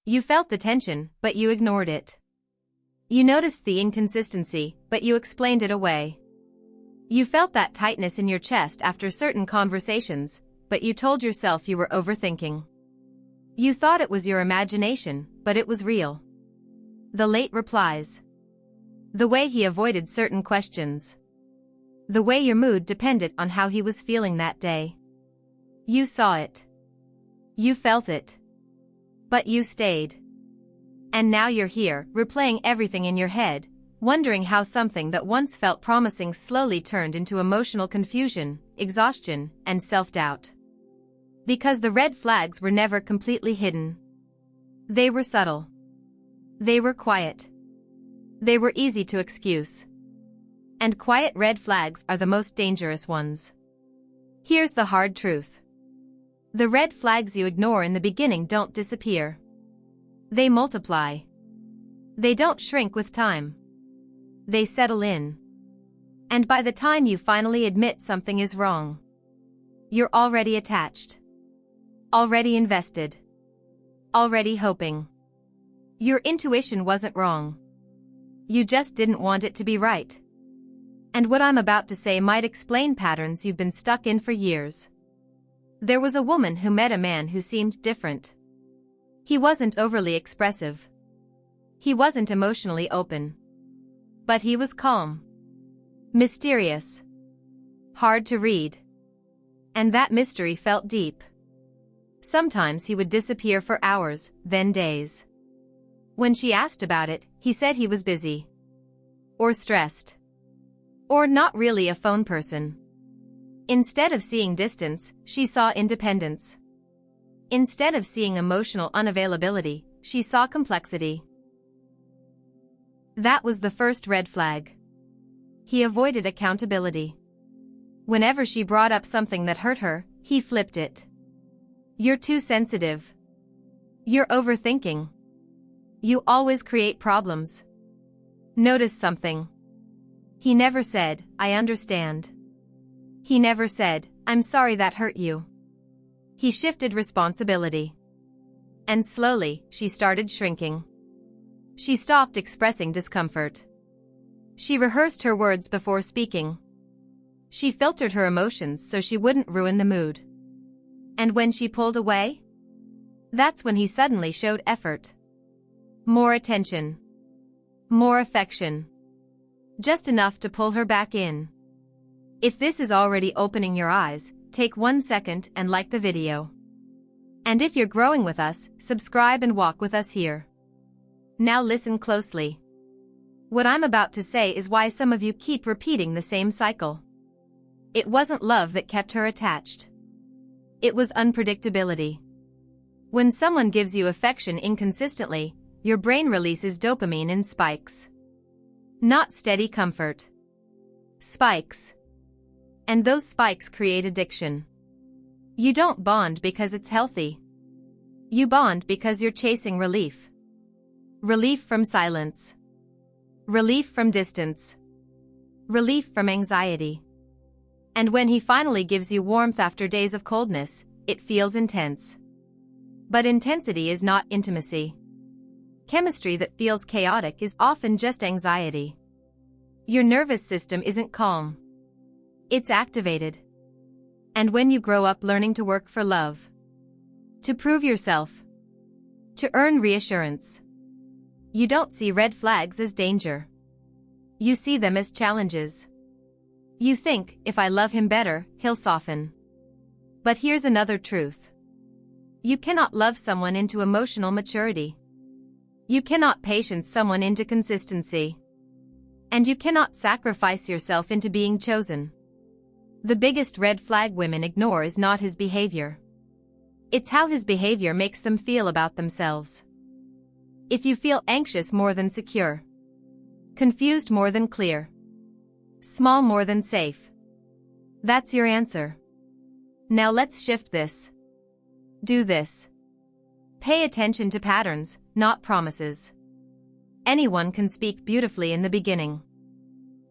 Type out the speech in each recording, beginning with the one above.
You felt the tension, but you ignored it. You noticed the inconsistency, but you explained it away. You felt that tightness in your chest after certain conversations, but you told yourself you were overthinking. You thought it was your imagination, but it was real. The late replies. The way he avoided certain questions. The way your mood depended on how he was feeling that day. You saw it. You felt it. But you stayed. And now you're here, replaying everything in your head, wondering how something that once felt promising slowly turned into emotional confusion, exhaustion, and self-doubt. Because the red flags were never completely hidden. They were subtle. They were quiet. They were easy to excuse. And quiet red flags are the most dangerous ones. Here's the hard truth. The red flags you ignore in the beginning don't disappear. They multiply. They don't shrink with time. They settle in. And by the time you finally admit something is wrong, you're already attached. Already invested. Already hoping. Your intuition wasn't wrong. You just didn't want it to be right. And what I'm about to say might explain patterns you've been stuck in for years. There was a woman who met a man who seemed different. He wasn't overly expressive. He wasn't emotionally open. But he was calm. Mysterious. Hard to read. And that mystery felt deep. Sometimes he would disappear for hours, then days. When she asked about it, he said he was busy. Or stressed. Or not really a phone person. Instead of seeing distance, she saw independence. Instead of seeing emotional unavailability, she saw complexity. That was the first red flag. He avoided accountability. Whenever she brought up something that hurt her, he flipped it. You're too sensitive. You're overthinking. You always create problems. Notice something. He never said, I understand. He never said, I'm sorry that hurt you. He shifted responsibility. And slowly, she started shrinking. She stopped expressing discomfort. She rehearsed her words before speaking. She filtered her emotions so she wouldn't ruin the mood. And when she pulled away? That's when he suddenly showed effort. More attention. More affection. Just enough to pull her back in. If this is already opening your eyes, take 1 second and like the video. And if you're growing with us, subscribe and walk with us here. Now listen closely. What I'm about to say is why some of you keep repeating the same cycle. It wasn't love that kept her attached. It was unpredictability. When someone gives you affection inconsistently, your brain releases dopamine in spikes. Not steady comfort. Spikes. And those spikes create addiction. You don't bond because it's healthy. You bond because you're chasing relief. Relief from silence. Relief from distance. Relief from anxiety. And when he finally gives you warmth after days of coldness, it feels intense. But intensity is not intimacy. Chemistry that feels chaotic is often just anxiety. Your nervous system isn't calm. It's activated. And when you grow up learning to work for love, to prove yourself, to earn reassurance, you don't see red flags as danger. You see them as challenges. You think, if I love him better, he'll soften. But here's another truth. You cannot love someone into emotional maturity. You cannot patience someone into consistency. And you cannot sacrifice yourself into being chosen. The biggest red flag women ignore is not his behavior. It's how his behavior makes them feel about themselves. If you feel anxious more than secure, confused more than clear, small more than safe, that's your answer. Now let's shift this. Do this. Pay attention to patterns, not promises. Anyone can speak beautifully in the beginning.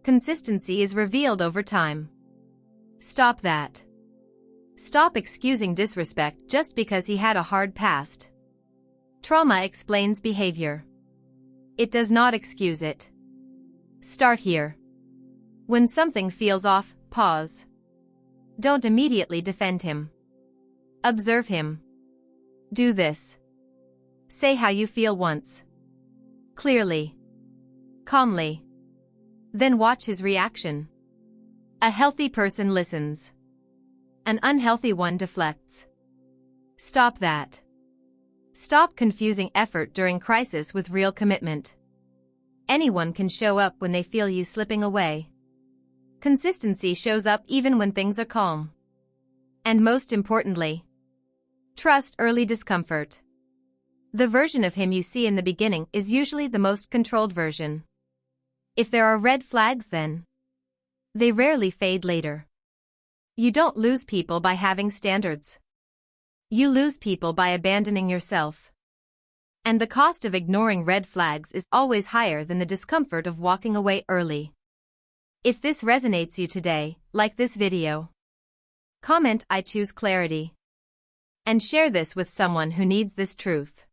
Consistency is revealed over time. Stop that. Stop excusing disrespect just because he had a hard past. Trauma explains behavior. It does not excuse it. Start here. When something feels off, pause. Don't immediately defend him. Observe him. Do this. Say how you feel once. Clearly. Calmly. Then watch his reaction. A healthy person listens. An unhealthy one deflects. Stop that. Stop confusing effort during crisis with real commitment. Anyone can show up when they feel you slipping away. Consistency shows up even when things are calm. And most importantly, trust early discomfort. The version of him you see in the beginning is usually the most controlled version. If there are red flags then, they rarely fade later. You don't lose people by having standards. You lose people by abandoning yourself. And the cost of ignoring red flags is always higher than the discomfort of walking away early. If this resonates you today, like this video. Comment "I choose clarity." And share this with someone who needs this truth.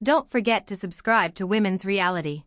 Don't forget to subscribe to Women's Reality.